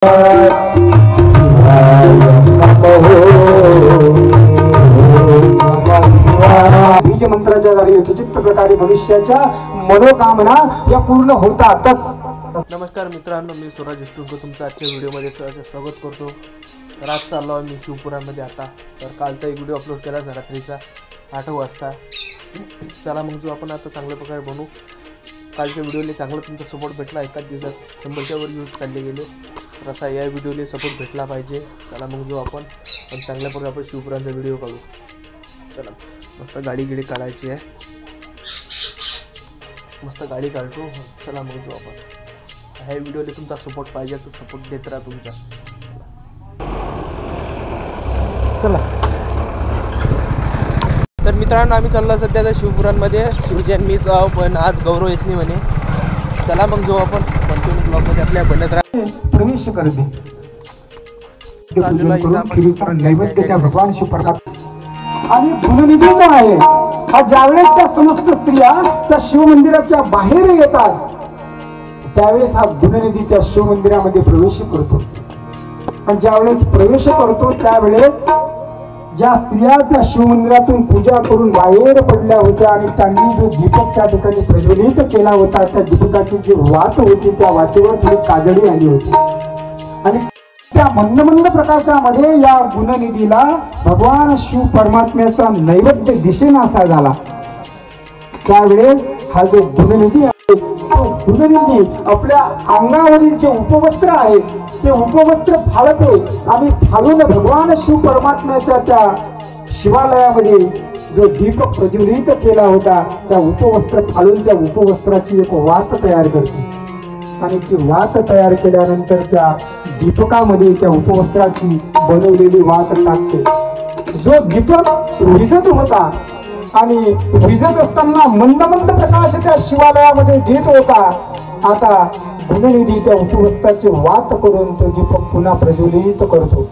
बीज मंत्राच्या द्वारे यथोचित प्रकारे मनुष्याच्या मनोकामना या पूर्ण होतातच. नमस्कार मित्रांनो, मी सूरज विष्णुकर तुमचं आजच्या व्हिडिओमध्ये स्वागत करतो. तर आज चाललो आम्ही शिवपुरामध्ये आता. तर कालचा एक व्हिडिओ अपलोड केला रात्रीचा 8 वाजता. चला मग जो आपण आता चांगल्या प्रकारे बनवू. कालच्या व्हिडिओला चांगला तुमचा सपोर्ट भेटला. एकाच दिवसात 100च्या वर व्ह्यूज चालले गेले. तर असा या व्हिडिओला सपोर्ट भेटला पाहिजे. चला मग जो आपण चांगल्या प्रकारे आपण शिवपुरांचा व्हिडिओ काढू. चला मस्त गाडी काढायची आहे. मस्त गाडी काढतो. चला मग जो आपण ह्या व्हिडिओला तुमचा सपोर्ट पाहिजे तर सपोर्ट देत राहा तुमचा. चला तर मित्रांनो, आम्ही चाललो सध्या त्या शिवपुरांमध्ये. शिवजी आणि मीच आहो, पण आज गौरव येत नाही म्हणे. चला मग जो आपण कंटिन्यू ब्लॉगमध्ये आपल्या बनत राहा. प्रवेश करते भगवान शिवप्रकाश आणि गुणनिधी जो आहे हा ज्यावेळेस त्या समस्त स्त्रिया त्या शिवमंदिराच्या बाहेर येतात त्यावेळेस हा गुणनिधी त्या शिवमंदिरामध्ये प्रवेश करतो. आणि ज्यावेळेस प्रवेश करतो त्यावेळेस ज्या स्त्रिया त्या शिवमंदिरातून पूजा करून बाहेर पडल्या होत्या आणि त्यांनी जो दीपक त्या ठिकाणी प्रज्वलित केला होता, त्या दीपकाची जी वात होती त्या वातेवर थोडी काजळी आली होती. आणि त्या मंद मंद प्रकाशामध्ये या गुणनिधीला भगवान शिव परमात्म्याचा नैवेद्य दिसेनासा झाला. त्यावेळेस हा जो गुणनिधी आहे तो गुणनिधी आपल्या अंगावरील जे उपवस्त्र आहे ते उपवस्त्र फाळते आणि फाळून भगवान शिव परमात्म्याच्या त्या शिवालयामध्ये जो दीपक प्रज्वलित केला होता त्या उपवस्त्र फाळून त्या उपवस्त्राची एक वात तयार करते. आणि ती वात तयार केल्यानंतर त्या दीपकामध्ये त्या उपवस्त्राची बनवलेली वात टाकते. जो दीपक विझत होता आणि विझत असताना मंद मंद प्रकाश त्या शिवालयामध्ये घेत होता, आता गुणनिधी त्या उपवस्त्राची वात करून तो दीपक पुन्हा प्रज्वलित करतो.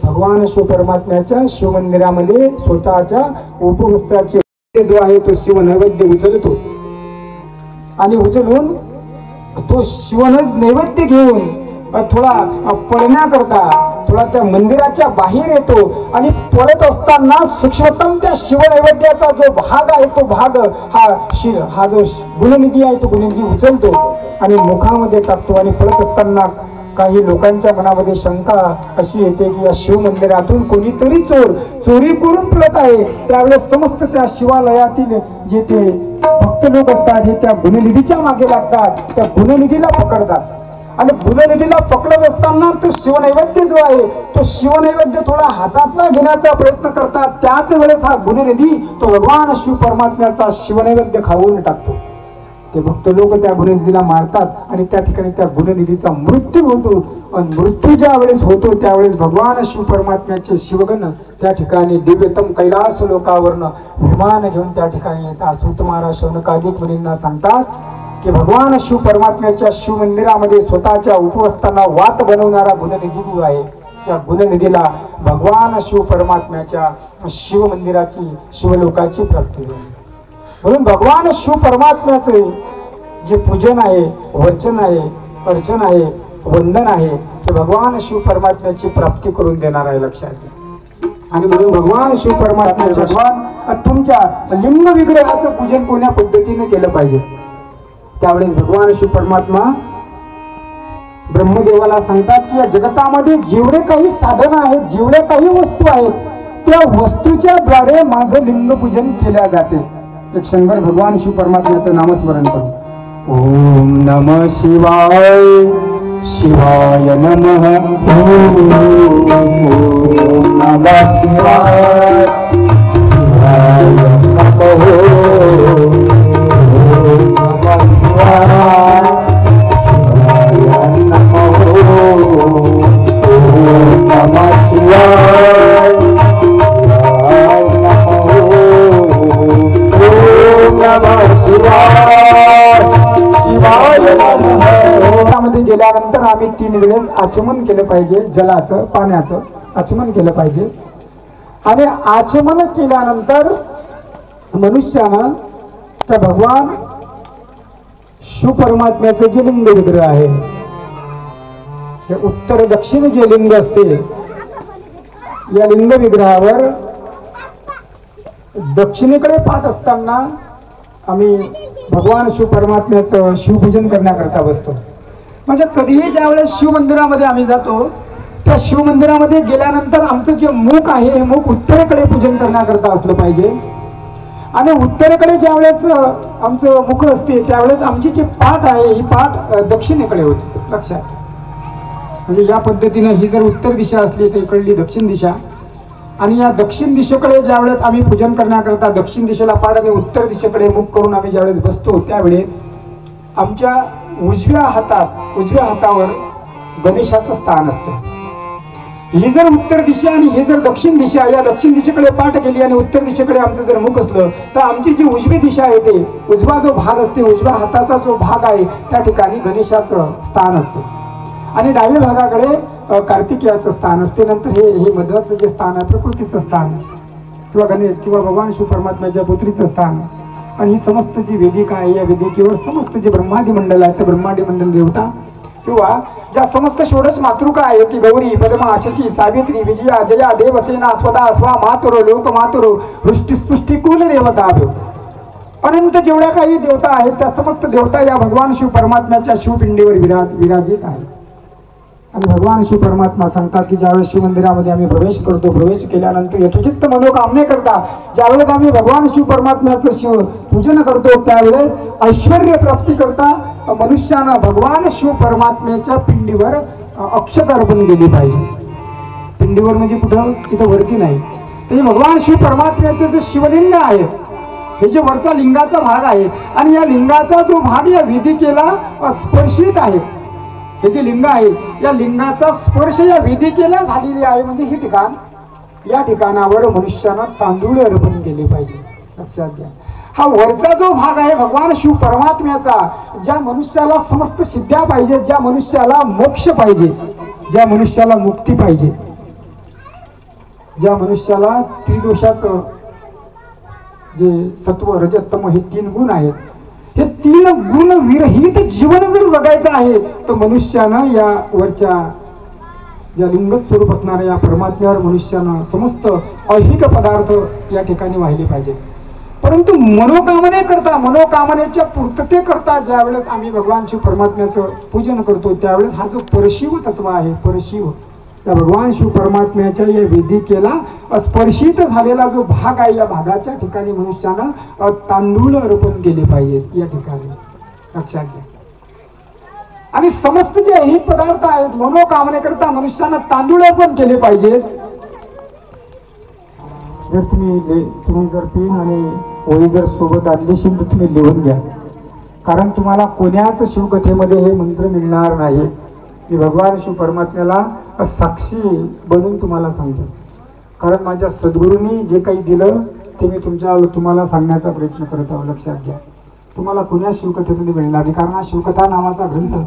भगवान शिव परमात्म्याच्या शिवमंदिरामध्ये स्वतःच्या उपवस्त्राचे जो आहे तो शिव नैवेद्य उचलतो आणि उचलून तो शिवन नैवेद्य घेऊन थोडा पळण्याकरता थोडा त्या मंदिराच्या बाहेर येतो. आणि पळत असताना सूक्ष्मतम त्या शिवनैवेद्याचा जो भाग आहे तो भाग हा जो गुणनिधी आहे तो गुणनिधी उचलतो आणि मुखामध्ये टाकतो. आणि पळत असताना काही लोकांच्या मनामध्ये शंका अशी येते की या शिवमंदिरातून कोणीतरी चोरी करून पळत आहे. त्यावेळेस समस्त त्या शिवालयातील जे ते भक्त लोक असतात हे त्या गुणनिधीच्या मागे लागतात, त्या गुणनिधीला पकडतात. आणि गुणनिधीला पकडत असताना तो शिवनैवेद्य जो आहे तो शिवनैवेद्य थोडा हातातला घेण्याचा प्रयत्न करतात. त्याच वेळेस हा गुणनिधी तो भगवान शिव परमात्म्याचा शिवनैवेद्य खाऊन टाकतो. ते भक्त लोक त्या गुणनिधीला मारतात आणि त्या ठिकाणी त्या गुणनिधीचा मृत्यू होतो. आणि मृत्यू ज्या वेळेस होतो त्यावेळेस भगवान शिव परमात्म्याचे शिवगण त्या ठिकाणी दिव्यतम कैलास लोकावरनं विमान घेऊन त्या ठिकाणी येतात. सूत महाराज शौनकादिक मुनींना सांगतात की भगवान शिव परमात्म्याच्या शिवमंदिरामध्ये स्वतःच्या उपवस्त्रांना वात बनवणारा गुणनिधी जो आहे त्या गुणनिधीला भगवान शिव परमात्म्याच्या शिवमंदिराची शिवलोकाची प्राप्ती होईल. म्हणून भगवान शिव परमात्म्याचे जे पूजन आहे, वचन आहे, अर्चन आहे, वंदन आहे ते भगवान शिव परमात्म्याची प्राप्ती करून देणार आहे, लक्षात घ्या. आणि म्हणून भगवान शिव परमात्म्याचे भगवान तुमच्या लिंग विग्रहाचं पूजन कोण्या पद्धतीने केलं पाहिजे. त्यावेळेस भगवान शिव परमात्मा ब्रह्मदेवाला सांगतात की या जगतामध्ये जेवढे काही साधन आहेत, जेवढे काही वस्तू आहेत त्या वस्तूच्या द्वारे माझं लिंग पूजन केल्या जाते. एक क्षणभर भगवान शिव परमात्म्याचं नामस्मरण करू. ओम नमः शिवाय, शिवाय नमः. ओम नमः शिवाय, शिवाय नमः. गेल्यानंतर आम्ही 3 वेळेस आचमन केलं पाहिजे. जलाचं, पाण्याचं आचमन केलं पाहिजे. आणि आचमन केल्यानंतर मनुष्यानं त्या भगवान शिव परमात्म्याचं जे लिंग विग्रह आहे हे उत्तर दक्षिण जे लिंग असते या लिंग विग्रहावर दक्षिणेकडे पाहत असताना आम्ही भगवान शिव परमात्म्याचं शिवपूजन करण्याकरता बसतो. म्हणजे कधीही ज्यावेळेस शिव मंदिरामध्ये आम्ही जातो त्या शिव मंदिरामध्ये गेल्यानंतर आमचं जे मुख आहे हे मुख उत्तरेकडे पूजन करण्याकरता असलं पाहिजे. आणि उत्तरेकडे ज्यावेळेस आमचं मुख असते त्यावेळेस आमची जी पाठ आहे ही पाठ दक्षिणेकडे होती. लक्षात, म्हणजे या पद्धतीनं ही जर उत्तर दिशा असली तर इकडली दक्षिण दिशा, आणि या दक्षिण दिशेकडे ज्यावेळेस आम्ही पूजन करण्याकरता दक्षिण दिशेला पाठ आणि उत्तर दिशेकडे मुख करून आम्ही ज्यावेळेस बसतो त्यावेळेस आमच्या उजव्या हातावर गणेशाचं स्थान असतं. ही जर उत्तर दिशा आणि ही जर दक्षिण दिशा, या दक्षिण दिशेकडे पाठ केली आणि उत्तर दिशेकडे आमचं जर मुख असलं तर आमची जी उजवी दिशा आहे ते उजवा जो भाग असते, उजव्या हाताचा जो भाग आहे त्या ठिकाणी गणेशाचं स्थान असतं. आणि डाव्या भागाकडे कार्तिकेयाचं स्थान असते. नंतर हे मध्याचं जे स्थान आहे प्रकृतीचं स्थान किंवा गणेश किंवा भगवान शिव परमात्म्याच्या पुत्रीचं स्थान. आणि ही समस्त जी वेदिका आहे या वेदिकेवर समस्त जे ब्रह्मांडी मंडल आहे ते ब्रह्मांडी मंडल देवता किंवा ज्या समस्त षोडश मातृका आहे ती गौरी, पद्मा, शची, सावित्री, विजया, जया, देवसेना, स्वदा, स्वा, मातुरो, लोक मातुरो, वृष्टी स्पृष्टी कुल देवता, अनंत जेवढ्या काही देवता आहेत त्या समस्त देवता या भगवान शिव परमात्म्याच्या शिवपिंडीवर विराजित आहेत. आणि भगवान शिव परमात्मा सांगतात की ज्यावेळेस शिव मंदिरामध्ये आम्ही प्रवेश करतो, प्रवेश केल्यानंतर यथोचित्त मनोकामने करता ज्यावेळेस आम्ही भगवान शिव परमात्म्याचं शिव पूजन करतो त्यावेळेस ऐश्वर्य प्राप्ती करता मनुष्यानं भगवान शिव परमात्म्याच्या पिंडीवर अक्षता अर्पण केली पाहिजे. पिंडीवर म्हणजे कुठं, तिथं वरती नाही. ते भगवान शिव परमात्म्याचं जे शिवलिंग आहे हे जे वरचा लिंगाचा भाग आहे आणि या लिंगाचा जो भाग या वेदिकेला स्पर्शित आहे, हे जे लिंग आहे या लिंगाचा स्पर्श या वेदिकेला झालेली आहे. म्हणजे हे ठिकाण, या ठिकाणावर मनुष्यानं तांदूळ अर्पण केले पाहिजे. लक्षात घ्या, हा वरचा जो भाग आहे भगवान शिव परमात्म्याचा, ज्या मनुष्याला समस्त सिद्ध्या पाहिजे, ज्या मनुष्याला मोक्ष पाहिजे, ज्या मनुष्याला मुक्ती पाहिजे, ज्या मनुष्याला त्रिदोषाचं जे सत्व रजतम हे 3 गुण आहेत, हे 3 गुण विरहित जीवन जर जगायचं आहे तर मनुष्यानं या वरच्या ज्या लिंग स्वरूप असणाऱ्या या परमात्म्यावर मनुष्यानं समस्त ऐहिक पदार्थ या ठिकाणी वाहिले पाहिजे. परंतु मनोकामने करता, मनोकामनेच्या पूर्तते करता ज्यावेळेस आम्ही भगवान शिव परमात्म्याचं पूजन करतो त्यावेळेस हा जो परशिव तत्व आहे, परशिव या भगवान शिव परमात्म्याच्या या वेदिकेला स्पर्शित झालेला जो भाग आहे या भागाच्या ठिकाणी मनुष्यानं तांदूळ अर्पण केले पाहिजेत या ठिकाणी. लक्षात घ्या. आणि समस्त जे हे पदार्थ आहेत मनोकामनेकरता मनुष्यानं तांदूळ अर्पण केले पाहिजेत. जर तुम्ही जर पेन आणि वही जर सोबत आणली असेल तर तुम्ही लिहून घ्या, कारण तुम्हाला कोण्याच शिवकथेमध्ये हे मंत्र मिळणार नाही. मी भगवान शिव परमात्म्याला साक्षी बनून तुम्हाला सांगतो, कारण माझ्या सद्गुरूंनी जे काही दिलं ते मी तुम्हाला सांगण्याचा प्रयत्न करत आहोत. लक्षात घ्या, तुम्हाला कोण्या शिवकथेमध्ये मिळणार नाही, कारण हा शिवकथा नावाचा ग्रंथ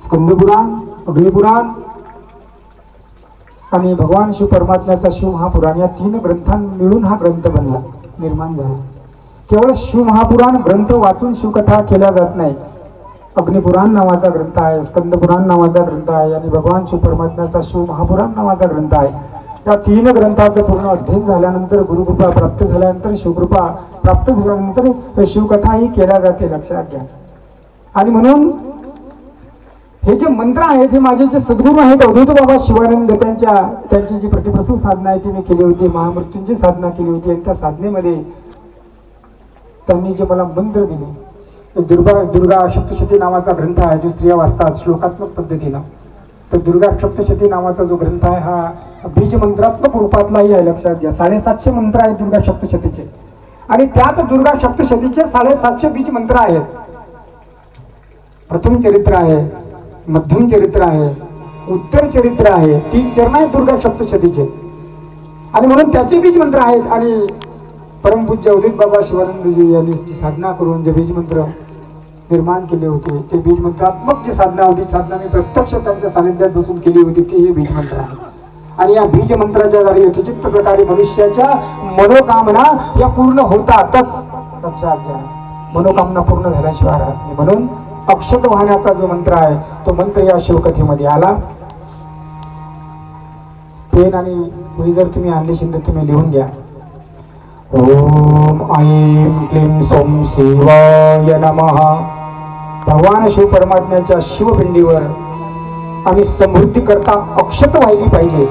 स्कंदपुराण, अग्निपुराण आणि भगवान शिव परमात्म्याचा शिव महापुराण या 3 ग्रंथां मिळून हा ग्रंथ बनला, निर्माण झाला. केवळ शिव महापुराण ग्रंथ वाचून शिवकथा केल्या जात नाही. अग्निपुराण नावाचा ग्रंथ आहे, स्कंदपुराण नावाचा ग्रंथ आहे आणि भगवान शिव परमात्म्याचा शिव महापुराण नावाचा ग्रंथ आहे. या 3 ग्रंथाचं पूर्ण अध्ययन झाल्यानंतर, गुरुकृपा प्राप्त झाल्यानंतर, शिवकृपा प्राप्त झाल्यानंतर शिवकथा ही केल्या जाते. लक्षात घ्या. आणि म्हणून हे जे मंत्र आहेत हे माझे जे सद्गुरू आहेत अवधूत बाबा शिवानंद त्यांची जी प्रतिप्रसून साधना आहे ती मी केली होती, महामृत्यूंची साधना केली होती. आणि त्या साधनेमध्ये त्यांनी जे मला मंत्र दिले, दुर्गा सप्तशती नावाचा ग्रंथ आहे जो स्त्रिया वाचतात श्लोकात्मक पद्धतीनं. तर दुर्गा सप्तशती नावाचा जो ग्रंथ आहे हा बीज मंत्रात्मक रूपातलाही आहे. लक्षात घ्या. 750 मंत्र आहेत दुर्गा सप्तशतीचे आणि त्यात दुर्गा सप्तशतीचे 750 बीज मंत्र आहेत. प्रथम चरित्र आहे, मध्यम चरित्र आहे, उत्तर चरित्र आहे, 3 चरण आहेत दुर्गा सप्तशतीचे आणि म्हणून त्याचे बीज मंत्र आहेत. आणि परमपूज्य अवधूत बाबा शिवानंदजी यांनी साधना करून जे बीज मंत्र निर्माण केले होते ते बीज मंत्रात्मक जी साधना होती, साधना मी प्रत्यक्ष त्यांच्या सानिध्यात बसून केली होती, ते हे बीज मंत्र आहे. आणि या बीज मंत्राच्या द्वारे यथोचित प्रकारे मनुष्याच्या मनोकामना या पूर्ण होतातच. लक्षात घ्या, मनोकामना पूर्ण झाल्याशिवाय राहत नाही. म्हणून अक्षत वाहण्याचा जो मंत्र आहे तो मंत्र या शिवकथेमध्ये आला. पेन आणि वही जर तुम्ही आणली असेल तर तुम्ही लिहून घ्या. ओम ऐं क्लीं सौं शिवाय नमः. भगवान शिव परमात्म्याच्या शिवपिंडीवर आम्ही समृद्धी करता अक्षत वाहिली पाहिजे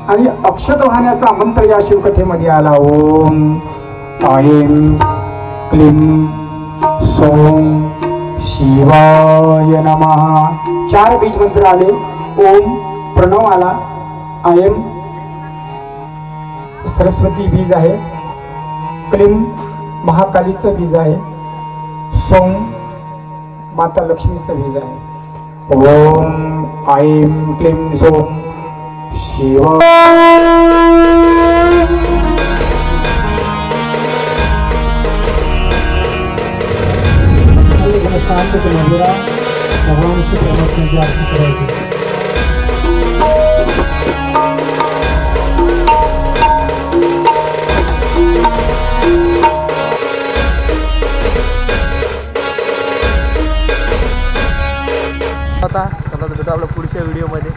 आणि अक्षत वाहण्याचा मंत्र या शिवकथेमध्ये आला. ओम ऐं क्लीं सौं शिवाय नमः. 4 बीज मंत्र आले. ओम प्रणव आला. ऐं सरस्वती बीज आहे. क्लीं महाकालीचं बीज आहे. सौं माता लक्ष्मीचं बीज आहे. ओम ऐं क्लीं सौं शिवाय. शांत भगवान शिव परमात्म्याची आरती करायची. आता चला भेटू आपल्या पुढच्या व्हिडिओमध्ये.